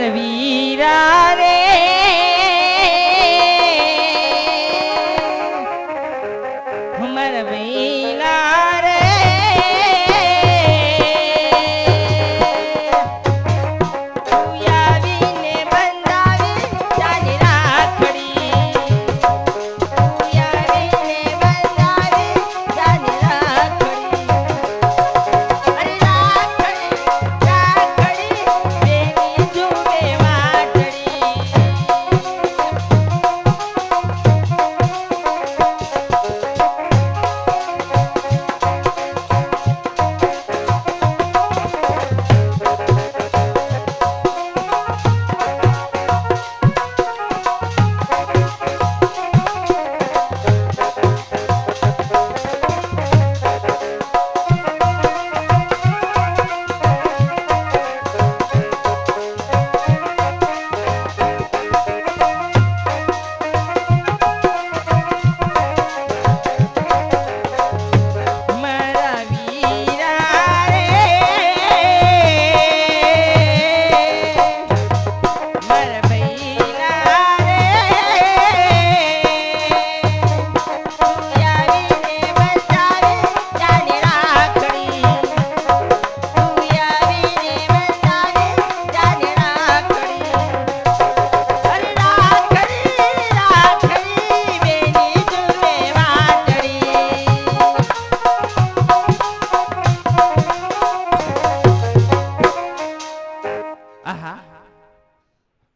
અમર વીરા રે અમર વીરા રે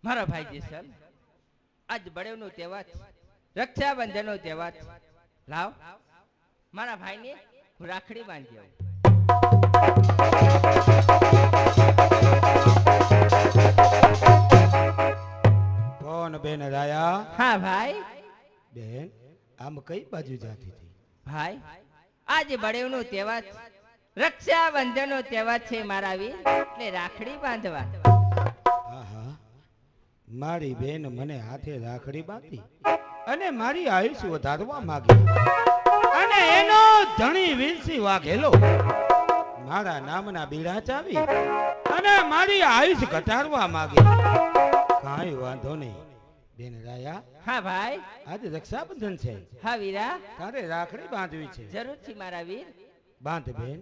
મારા ભાઈ જેસલ આજ બળેવ નો તહેવાર રક્ષાબંધન નો તહેવાર લાવ મારા ભાઈને હું રાખડી બાંધી આવું કોણ બેન રાયા હા ભાઈ બેન આમ કઈ બાજુ જાતી હતી ભાઈ આજ બળેવ નો તહેવાર રક્ષાબંધન નો તહેવાર છે મારા વીર એટલે રાખડી બાંધવા મારી બેન મને હાથે રાખડી બાંધી અને મારી આયુષ્ય વધારવા માંગી અને એનો ધણી વીરસી વાઘેલો મારા નામના બીડા ચાવી અને મારી આયુષ્ય ઘટાડવા માંગી કાંઈ વાંધો નહીં બેન રાયા હા ભાઈ આજે રક્ષાબંધન છે હા વીરા તારે રાખડી બાંધવી છે જરૂરથી મારા વીર બાંધ બેન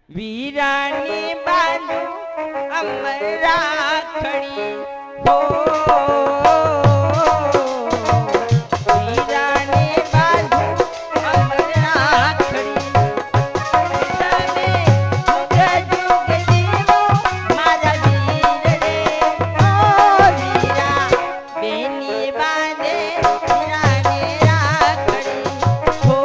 વીરાની બાંધુ અમર રાખડી હો વીરાની બાંધુ અમર રાખડી તમે જુગ જુગ જીવો મારા વીર રે ઓ વીરા બેની બાંધે વીરાની રાખડી હો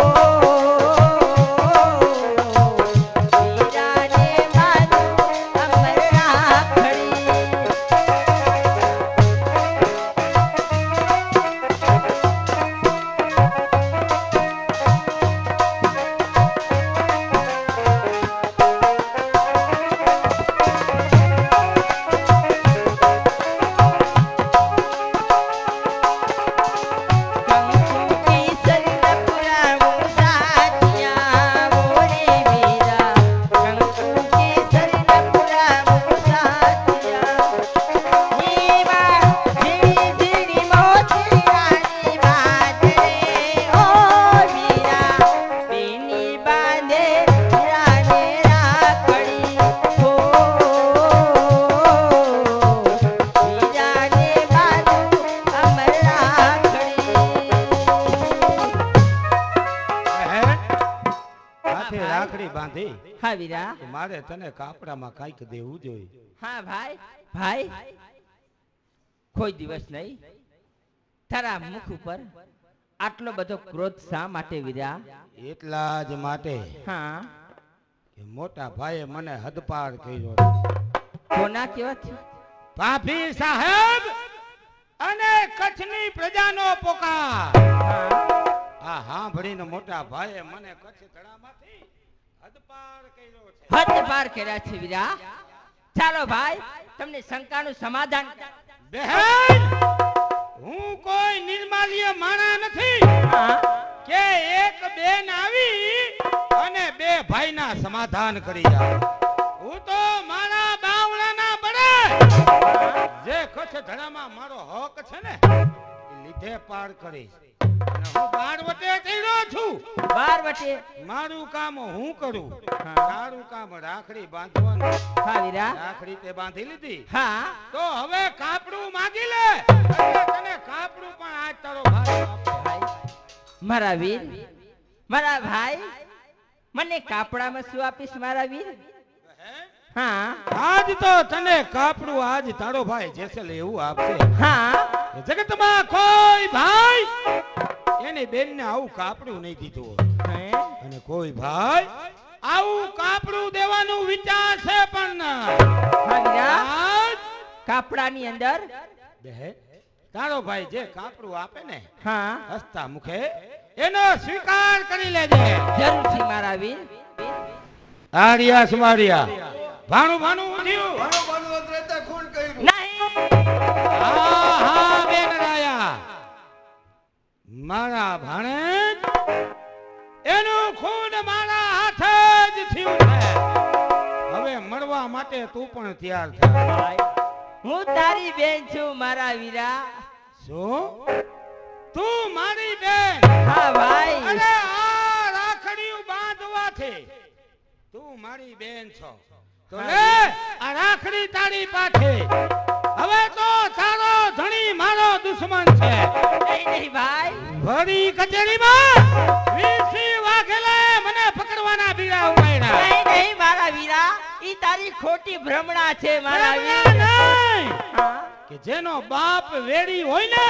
હા વીરા મારે તને કાપડામાં કાંઈક દેવું જોઈએ હા ભાઈ ભાઈ કોઈ દિવસ નહીં તારા મુખ ઉપર આટલો બધો ક્રોધ શા માટે વીરા? એટલા જ માટે હા, કે મોટા ભાઈએ મને હદપાર કર્યો. કોના કેવા છે? પાપી સાહેબ અને કચ્છની પ્રજાનો પોકાર. આ સાંભળીને મોટા ભાઈએ મને કચ્છ ધડામાંથી હદપાર કર્યો છે. હદ પાર કર્યા છે વીરા. ચાલો ભાઈ, તમને શંકાનું સમાધાન. બહેન, હું કોઈ નિર્માલ્ય માણા નથી હા, કે એક બેન આવી અને બે ભાઈના સમાધાન કરી જાય. હું તો મારા બાવળાના બળે જે કચ્છ ધડામાં મારો હક છે ને એ લીધે પાર કરીશ. અને હું બારવટે થઈરો છું. બારવટે? મારું કામ હું કરું, હા. તારું કામ રાખડી બાંધવાનું. હા વીરા. રાખડી તે બાંધી લીધી હા, તો હવે કાપડું માંગી લે. એટલે તને કાપડું પણ આજ તારો ભાઈ આપે. ભાઈ, મારા વીર, મારા ભાઈ, મને કાપડામાં શું આપીશ મારા વીર? હા, આજ તો તને કાપડું આજ તારો ભાઈ જેસલ એવું આપશે. હા, જગતમાં કોઈ ભાઈ એની બેનને આવું કાપડું નહીં દીધું હે? અને કોઈ ભાઈ આવું કાપડું દેવાનું વિચારશે પણ હા વીરા, આજ કાપડાની અંદર બહેન, તારો ભાઈ જે કાપડું આપે ને હા, હસતા મુખે એનો સ્વીકાર કરી લેજે. જરૂરથી મારા વીર. આર્યા સુમારિયા ભાણું ભાણું ઉઠ્યું. નહીં, હા હા બેન રાયા, મારા ભાણેજ એનું ખૂન મારા હાથે જ થયું છે. હવે મળવા માટે તું પણ તૈયાર થા. ભાઈ, હું તારી બેન છું મારા વીરા. શું તું મારી બેન? હા ભાઈ. અરે આ રાખડીયું બાંધવાથી તું મારી બેન છો તો લે આ રાખડી તારી પાછે. હવે તો તારો ધણી મારો દુશ્મન છે. નહીં નહીં ભાઈ, વળી કચેરીમાં વીસી વાઘેલાએ મને પકડવાના બીડા ઉપાડ્યા. નહીં નહીં મારા વીરા, ઈ તારી ખોટી ભ્રમણા છે મારા વીર. નહીં હા, કે જેનો બાપ વેડી હોય ને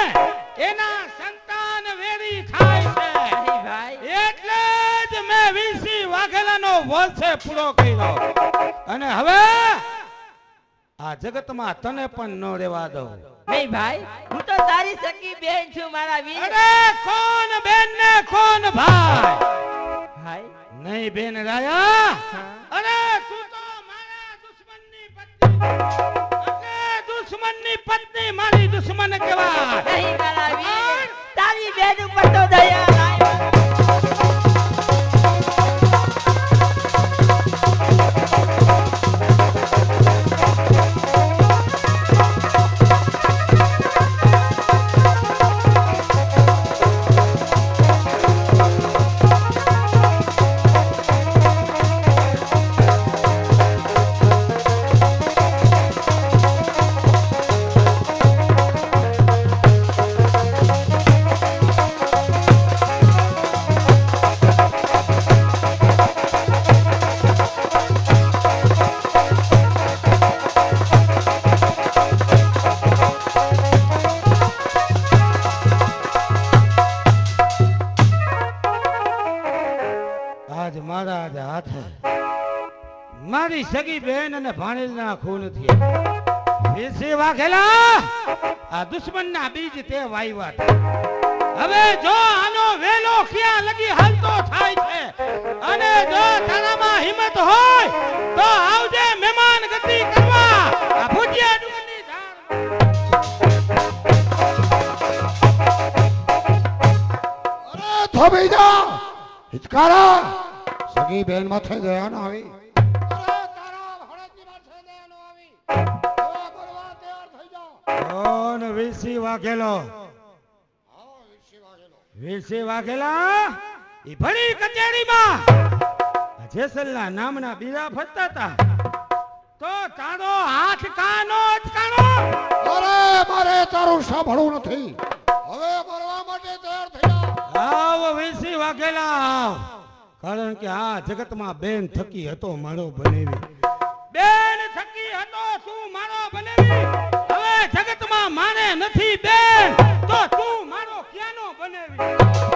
એના સંતાન વેડી થાય છે. નહીં ભાઈ. એટલે જ મેં વીસી વાઘેલાનો વંશ પૂરો કર્યો. અને હવે આ જગતમાં તને પણ ન રહેવા દઉં. નહીં ભાઈ, હું તો તારી સગી બેન છું મારા વીર. અરે કોણ બેન ને કોણ ભાઈ? ભાઈ, નહીં બેન રાયા. હા. અરે તું તો મારા દુશ્મનની પત્ની. અને દુશ્મનની પત્ની મારી દુશ્મન કહેવાય. નહીં મારા વીર, તારી બેન ઉપર તો દયા લાય. આજ મારા જ હાથે મારી સગી બેન અને ભાણેજના ખૂન થયા. વીસી વાઘેલા આ દુશ્મનના બીજ તે વાવ્યા છે. હવે જો આનો વેલો ક્યાં લગી હાલતો થાય છે અને જો તારામાં હિંમત હોય તો આવજે મહેમાન ગતિ કરવા આ ભુજિયા ડુંગરની ધાર. અરે થોભી જા હિચકારા સગી બેન માથે દયા ના આવી. અરે તારા હળદની માથે દયા ન આવી. હવે બોલવા તૈયાર થઈ જા. કોણ વીસી વાઘેલો? હા વિશે વાગેલો. વીસી વાઘેલા ઈ ભણી કચેરીમાં જેસલના નામના બીજા ફરતા હતા તો તારો હાથ કાનો અચકાણો. અરે મારે તારું સાંભળવું નથી. હવે બોલવા માટે તૈયાર થઈ જા. આવ વીસી વાઘેલા આવ. કારણ કે આ જગતમાં બેન થકી હતો મારો બનેવી. બેન થકી હતો તું મારો બનેવી. હવે જગતમાં માને નથી બેન તો તું મારો ક્યાંનો બનેવી.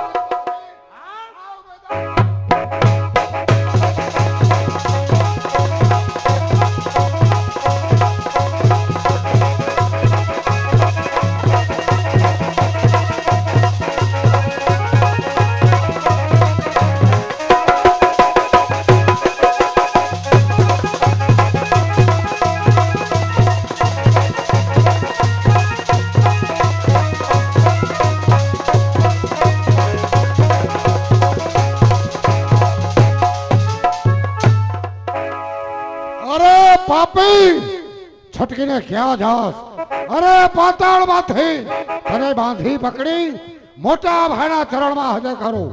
છટકીને ક્યાં જાસ? અરે પાતાળમાંથી તને બાંધી પકડી મોટા ભાઈના ચરણમાં હાજર કરો,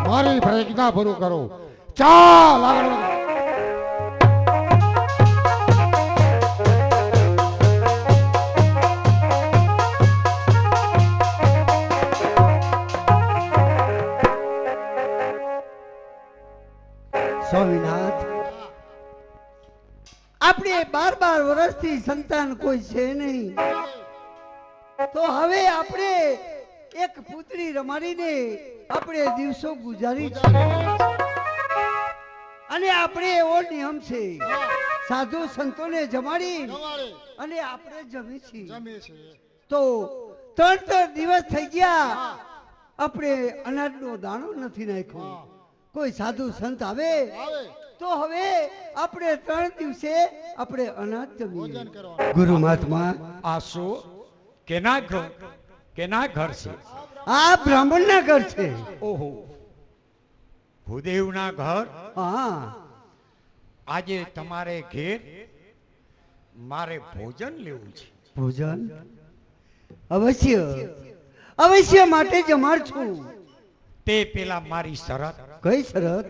મારી પ્રજ્ઞા પૂરું કરો. ચાલ આગળ વધ. સ્વામિનાથ, આપણે 12 વર્ષથી સંતાન કોઈ છે નહીં, તો હવે આપણે એક પુત્રી રમાડીને આપણે દિવસો ગુજારી છે. અને આપણે એવો નિયમ છે, સાધુ સંતોને જમાડી અને આપણે જમી છીએ. તો 3 દિવસ થઈ ગયા, આપણે અનાજનો દાણો નથી નાખ્યો. કોઈ સાધુ સંત આવે તો હવે આપણે 3 દિવસે આપણે અનાજ જમીએ. ગુરુ મહાત્મા, આ શું કેના ઘર છે? આ બ્રાહ્મણના ઘર છે. ઓહો, ભૂદેવના ઘર. હા, આજે તમારે ઘેર મારે ભોજન લેવું છે. ભોજન અવશ્ય અવશ્ય માટે જમાડ છું. તે પેલા મારી શરત કઈ શરત?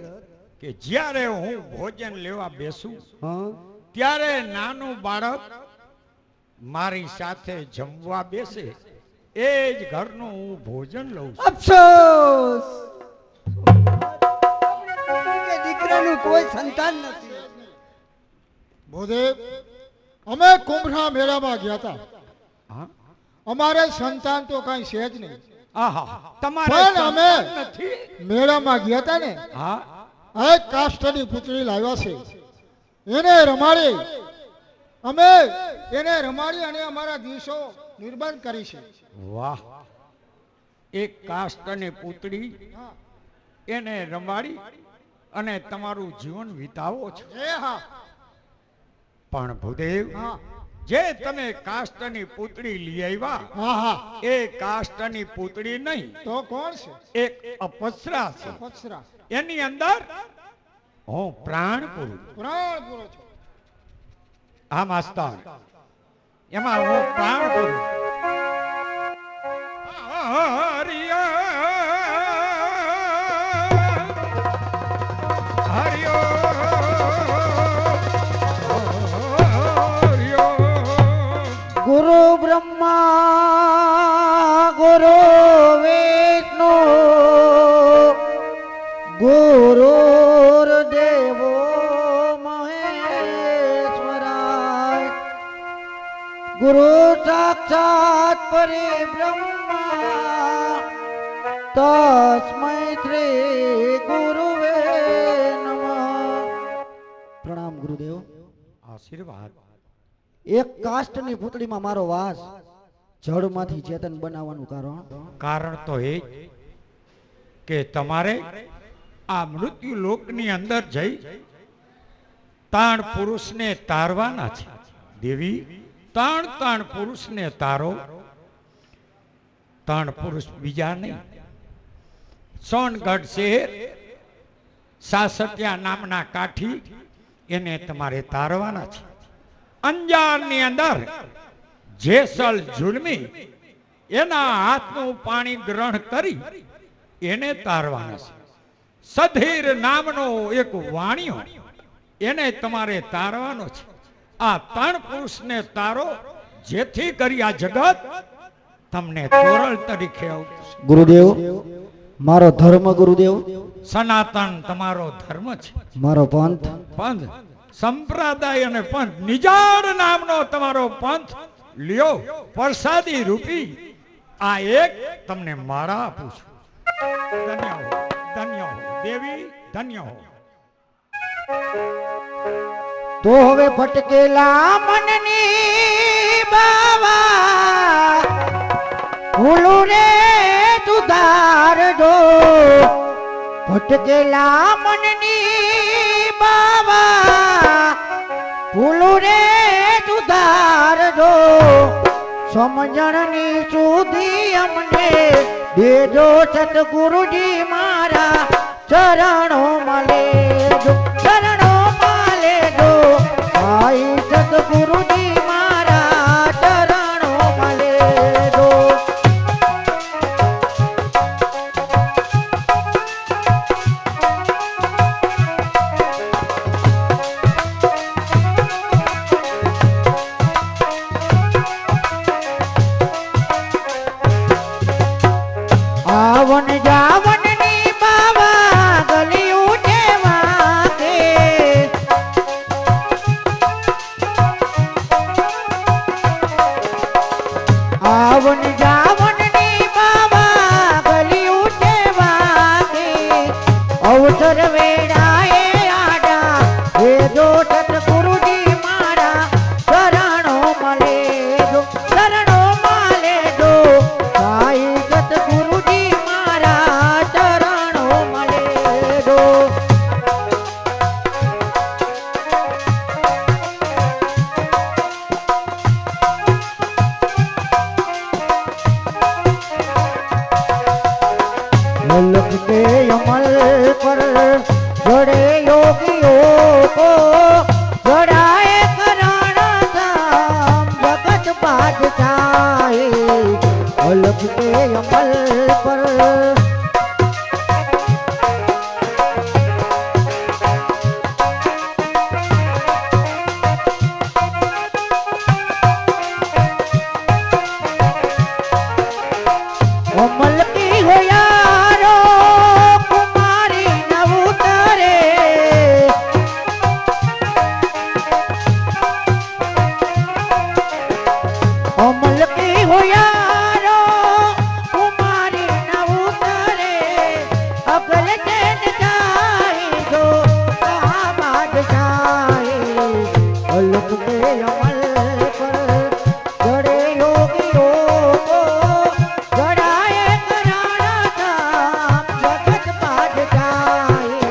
કે જ્યારે હું ભોજન લેવા બેસું હા, ત્યારે નાનું બાળક મારી સાથે જમવા બેસે, એ જ ઘરનું હું ભોજન લઉં છું. અફસોસ, કે દીકરાનું કોઈ સંતાન નથી. ભૂદેવ, અમે કુંભના મેળામાં ગયા હતા. હા? અમારે સંતાન તો કઈ છે જ નહીં. આહા, તમારે પણ અમે સંતાન નથી? મેળામાં ગયા હતા ને, હા, એક કાષ્ટની પુત્રી લાવ્યા છે. એને રમાડી, અમે એને રમાડી અને અમારા દિવસો નિર્બંધ કરી છે. વાહ, એક કાષ્ટની પુત્રી, એને રમાડી અને તમારું જીવન વિતાવો છો. એ હા, પણ ભૂદેવ, હા, જે તમે કાષ્ટની પુત્રી લઈ આવ્યા, હા, હા. એ કાષ્ટની પુત્રી નહીં, તો કોણ છે? એક અપસરા છે. અપ્સરા. એની અંદર હું પ્રાણ પૂરું. પ્રાણ પૂરો છો. આ માસ્તર, એમાં હું પ્રાણ પૂરું. ગુરુ બ્રહ્મા ગુરુ વિષ્ણુ ગુરુર્દેવો મહેશ્વરાય ગુરુ સાક્ષાત પરિબ્રહ્મા તસ્મૈ શ્રી ગુરુવે નમઃ. પ્રણામ ગુરુદેવ. આશીર્વાદ. એક કાષ્ટની પુતળીમાં મારો વાસ, જળમાંથી ચેતન બનાવવાનું કારણ તો એ કે તમારે આ મૃત્યુ લોકની અંદર જઈ તાણ પુરુષને તારવાના છે. દેવી, તાણ પુરુષને તારો. તાણ પુરુષ બીજા નહીં, સોનગઢ શહેર સાસટિયા નામના કાઠી, એને તમારે તારવાના છે. અંજારની અંદર જેસલ જુલમી, એના હાથનું પાણી ગ્રહણ કરી એને તારવાના છે. સધીર નામનો એક વાણિયો, એને તમારે તારવાનો છે. આ 3 પુરુષને તારો, જેથી કરી આ જગત તમને તોરલ તરીકે આવશે. ગુરુદેવ, મારો ધર્મ ગુરુદેવ, સનાતન તમારો ધર્મ છે. મારો પંથ, પંથ સંપ્રદાય અને પંથ, નિજાડ નામનો તમારો પંથ લ્યો, પ્રસાદી રૂપી આ એક તમને માળા આપું છું. ધન્ય હો, ધન્ય હો દેવી, ધન્ય હો. તો હવે ભટકેલા મનની બાવા ભૂલું રે સુધારજો. ભટકેલા મનની બાવા ભૂલું રે સુધારજો. સમજણની સુધી અમને દેજો સતગુરુજી મારા ચરણોમાં લેજો, ચરણોમાં લેજો. ભાઈ સતગુરુજી મારા अमल पर जोड़े योगियों को जोड़ाए कराना धाम जगत बादशाही अलग के अमल पर अमल की हो यारो कुमारी न उतरे अमल की हो यारो कुमारी न उतरे अगल चैन जाई जो कहाँ बादशाही अलग के अमल पर जड़े योगियों को जड़ाए कराना धाम जगत बादशाही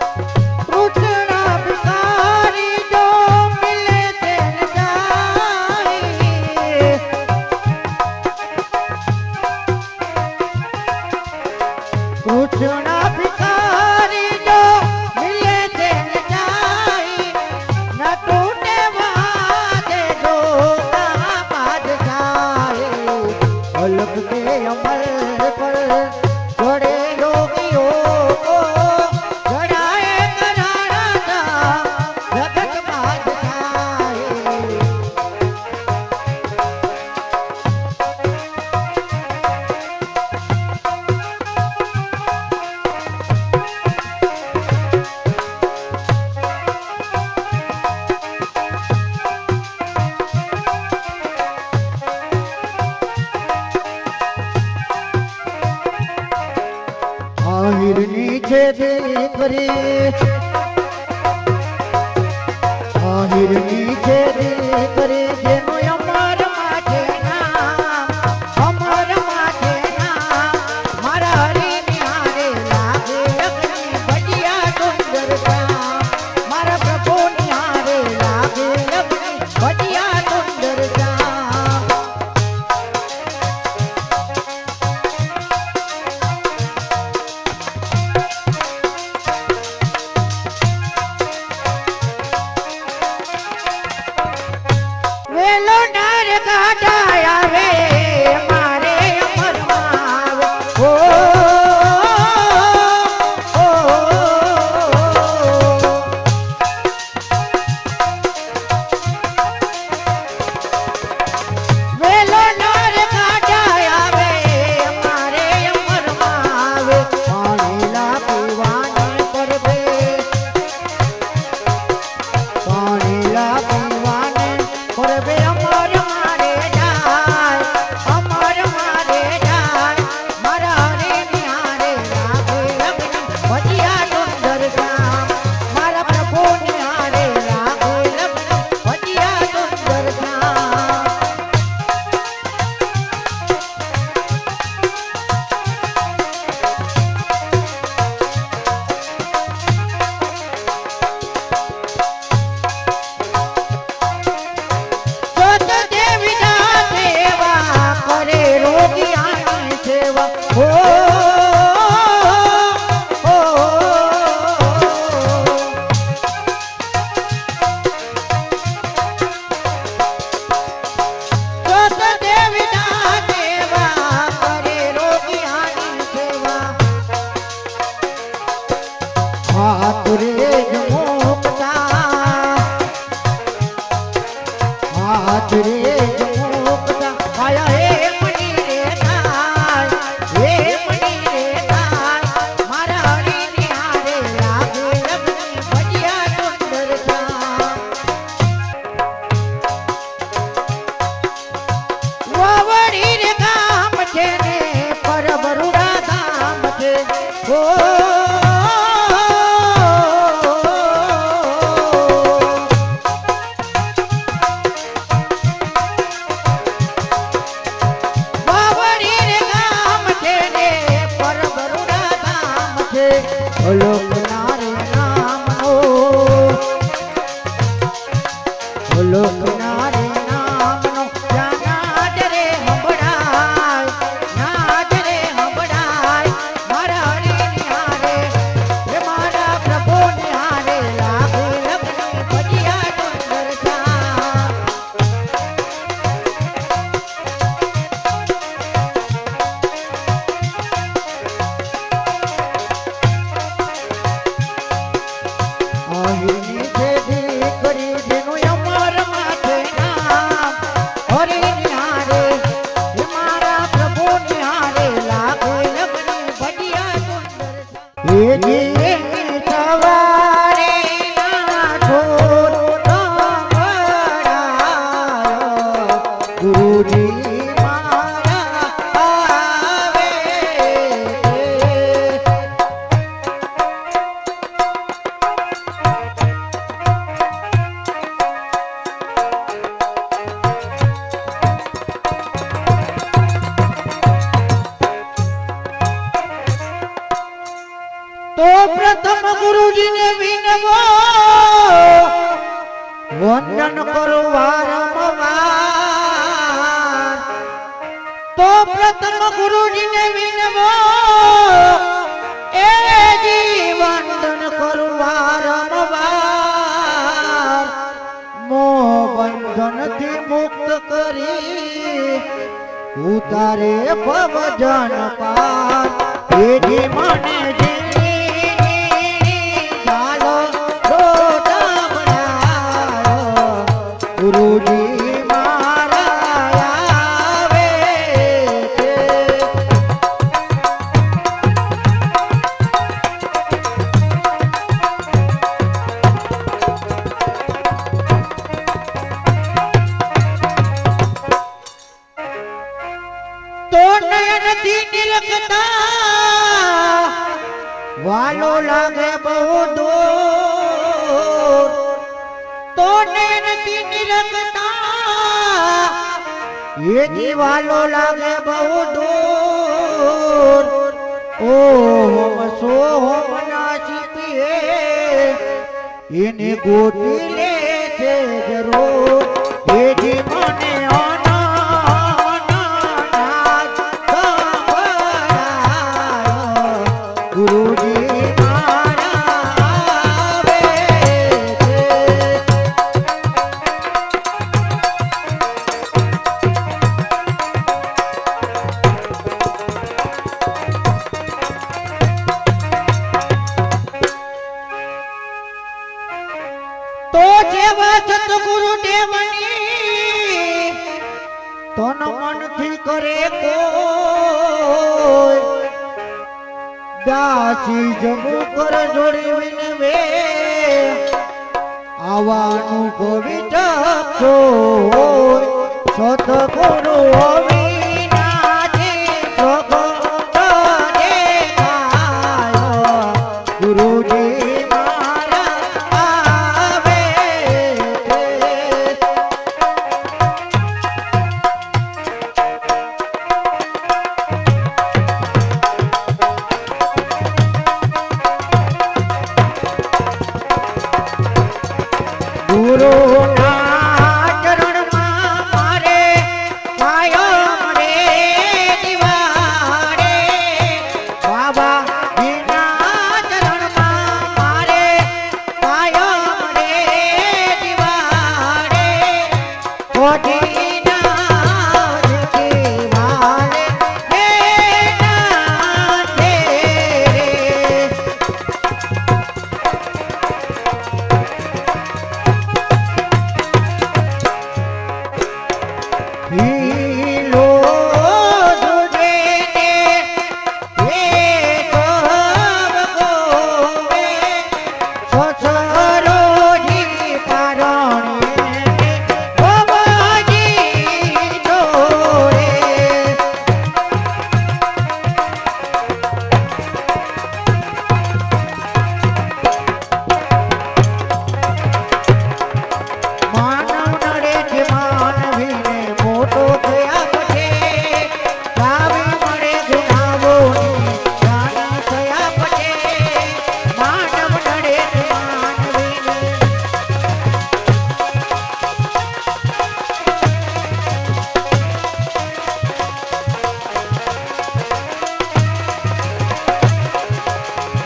कृष्ण भिखारी जो मिले चैन जाई कृष्ण भिखारी जो मिले चैन जाई न टूटे वादे जो कहाँ बादशाही अलग के अमल पर जोड़े योगियों को जोड़ाए कराना धाम जगत बादशाही आहिर नीचे देख रे आहिर नीचे देख रे जेनो अमर माथे नाम अमर माथे नाम मारा हरी निहारे लागे अग्नि बढ़िया सुंदर श्याम मारा प्रभु निहारे लागे अग्नि बढ़िया सुंदर श्याम वेलो એ જી સવારે ના ઢોર સંભળાયો, ગુરુજી મારા આવે તો પ્રથમ ગુરુજીને વિનવો, વંદન કરો વારંવાર. તો પ્રથમ ગુરુજીને વિનવો, એ જી વંદન કરો વારંવાર. મોહ બંધનથી મુક્ત કરી ઉતારે ભવજન પાર. એ જી મને ગુરુજી મારા આવે છે. તો નયનથી નિરખતા વાલો લાગે બહુ દૂર. તો નયનથી નિરખતા એ દીવાલો લાગે બહુ દૂર. ઓમ સોમ ના ચીપીએ એને ગોતી લે છે જરૂર. એ જી મને ગુરુજી મારા આવે છે. તો જેવા સતગુરુ દેવની તન મનથી કરે કોઈ, દાસી જમુ કર જોડી વિનવે આવાનું પવિત્ર છો. સતગુરુ અવિનાશી પ્રગટ દેખાયો, ગુરુજી મારા આવે છે. ગુરુના ચરણમાં મારે કાયમ રે દિવાડે. બાબાજીના ચરણમાં મારે કાયમ રે દિવાડે. કોટીના જીવાડે એના છે રે. હીલો દુજેને એ કબ ગોવે, સસરોજી પારણે બાબાજી જોડે. માનવ નડે છે માનવીને મોટો થયા પછી, કાવી મળે ગુનાહોની જાણ થયા પછી. માનવ નડે છે માનવીને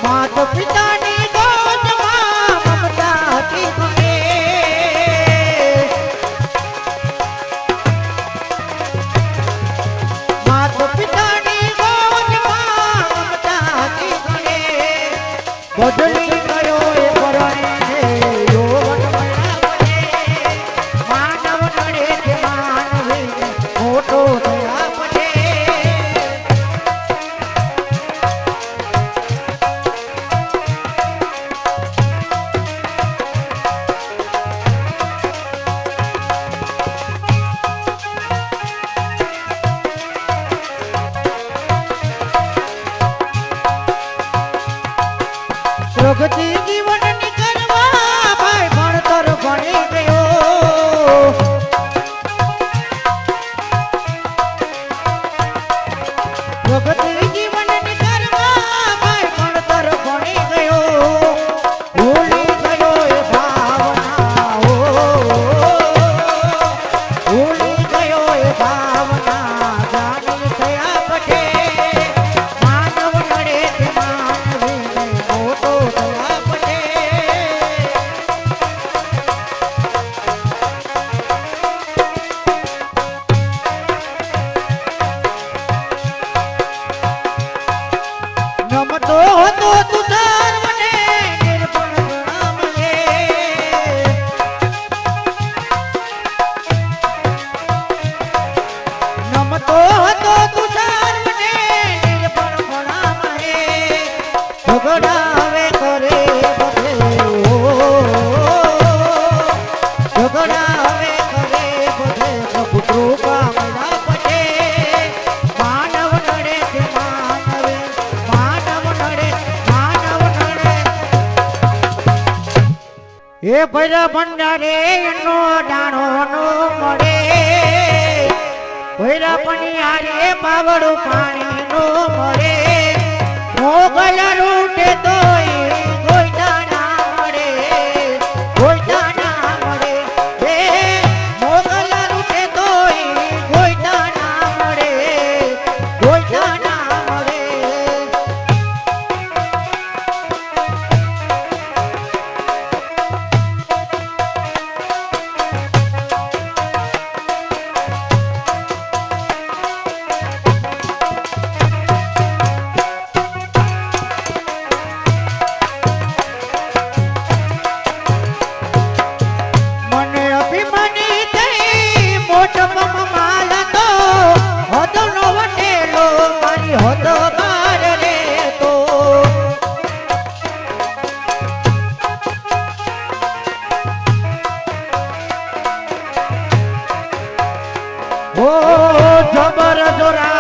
માતા પિતાની ગોદમાં મમતા હતી મને. માતા પિતાની ગોદમાં મમતા હતી મને. બદલી ગયો એ પરણે યૌવન મળ્યા મને. માનવ નડે છે માનવીને મોટો થયા પછી. પ્રગતિ જીવનની કરવા ભાઈ ભણતર ભણી ગયો પ્રગતિ જીવનની કરવા ભાઈ ભણતર ભણી ગયો ભૂલી ગયો એ ભાવના ભૂલી ગયો એ ભાવના જાણી થયા પટે માનવ નડે તે માનવીને મોટો થયા પટે નમતો હતો તું સર્વને નિર્પણ પ્રણામયે નમતો હતો તું સર્વને નિર્પણ પ્રણામયે ઝઘડા હવે કરે બધે ઝઘડા હવે કરે બધે પ્રભુ કૃપા મળા પટે માનવ નડે તે માનવે માનવ નડે એ ભૈરા ભંડારે એનો દાણો નો મળે ભૈરા પનિયારે પાવડું પાણી નો મળે મોગલ રૂટે તોય ગોઈતા ના મળે ગોઈતા ના મળે એ મોગલ રૂટે તોય ગોઈતા ના મળે ગોઈતા ના મળે મને અભિમાની થઈ મોટમાં માલ તો હોતો નો વટેલો મારી હોતો બાર રે તો ઓ જબર જોરા